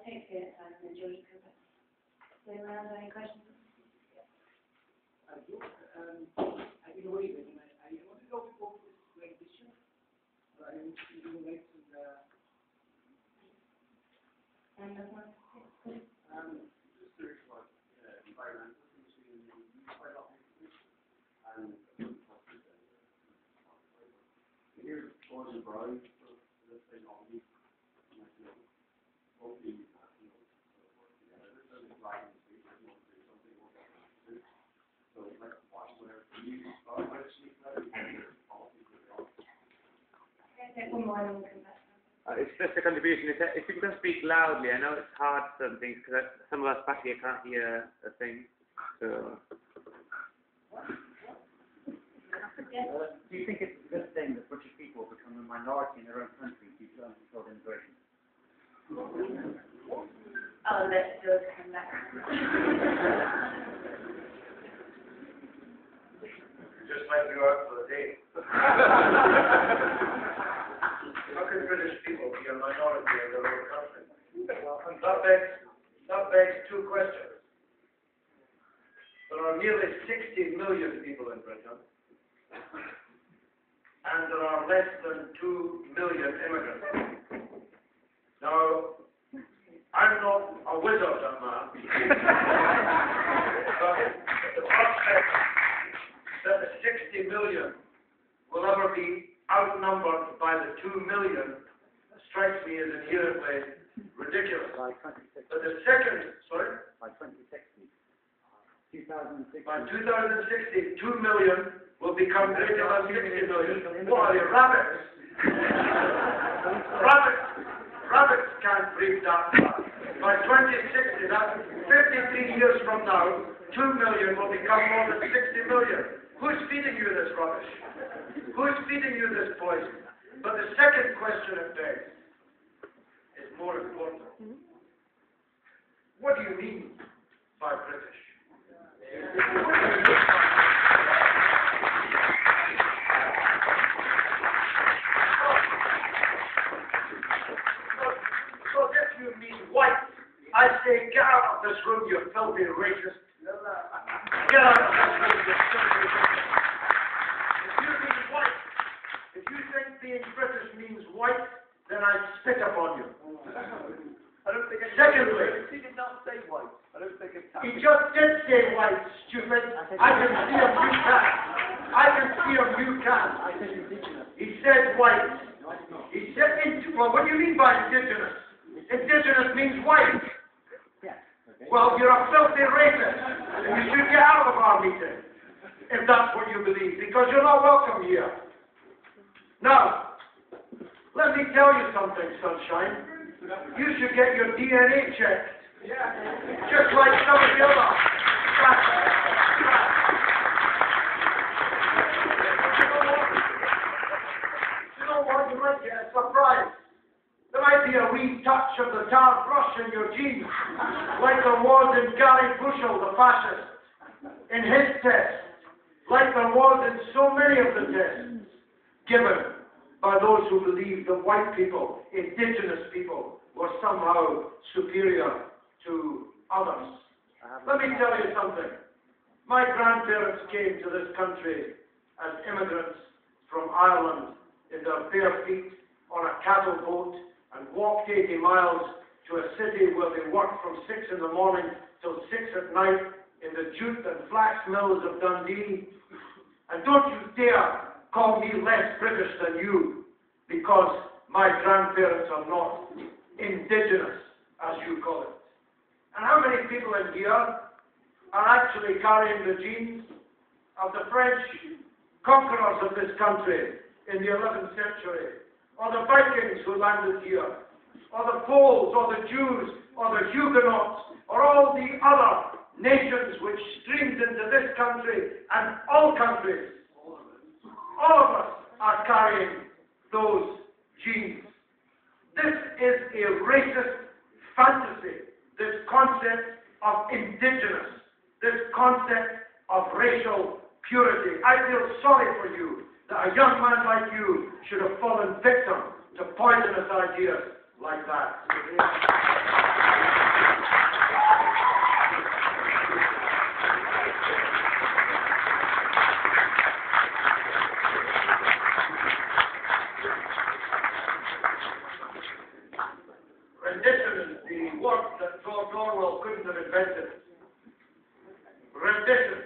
take the time and enjoy your company. Does anyone else have any questions? In a way, I want to go before like this year. I want to do like That's one. Just curious about environmental things you use quite a lot of information and here's going to browse for this technology and hopefully work together. There's a flag in the street, there's no do something more than so like watch whatever you how to speak that and your policies that they are. Take one more and we'll come back. It's just a contribution. If you can speak loudly, I know it's hard for some things because some of us back here can't hear a thing. So. Do you think it's a good thing that British people become a minority in their own country due to uncontrolled immigration? Oh, let's do it. Come back. Just like you are for the day. How can British people be a minority in their own country? That begs two questions. There are nearly 60 million people in Britain, and there are less than 2 million immigrants. Now, I'm not a wizard, man, but the prospect that the 60 million will ever be outnumbered by the 2 million strikes me as inherently ridiculous. By 2060. But the second, sorry? By 2060. 2060. By 2060, 2 million will become greater than 60 million. What are they, rabbits? Rabbits can't breed that fast. By 2060, that's 53 years from now, 2 million will become more than 60 million. Who's feeding you this rubbish? Who's feeding you this poison? But the second question it begs is more important. What do you mean by British? So if you mean white, I say get out of this room, you filthy racist. Get out of this room, you filthy racist. If you mean white, if you think being British means white, then I spit upon you. I don't think Secondly, he did not say white. I don't think it's he just did say white, stupid. I can see him, you can't. I can see him, you can't. I said indigenous. He said white. No, I did not. He said, well, what do you mean by indigenous? Indigenous means white. Yeah. Okay. Well, you're a filthy racist, and you should get out of our meeting, if that's what you believe, because you're not welcome here. Now, let me tell you something, sunshine. You should get your DNA checked, just like some of the other. You know what? You might get a surprise. There might be a wee touch of the tar brush in your genes, like there was in Gary Bushell, the fascist, in his test, like there was in so many of the tests given by those who believed that white people, indigenous people, were somehow superior to others. Let me tell you something. My grandparents came to this country as immigrants from Ireland in their bare feet on a cattle boat and walked 80 miles to a city where they worked from 6 in the morning till 6 at night in the jute and flax mills of Dundee. And don't you dare call me less British than you, because my grandparents are not indigenous, as you call it. And how many people in here are actually carrying the genes of the French conquerors of this country in the 11th century, or the Vikings who landed here, or the Poles, or the Jews, or the Huguenots, or all the other nations which streamed into this country and all countries? All of us are carrying those genes. This is a racist fantasy, this concept of indigenous, this concept of racial purity. I feel sorry for you that a young man like you should have fallen victim to poisonous ideas like that. Rendition is the word that George Orwell couldn't have invented. Rendition.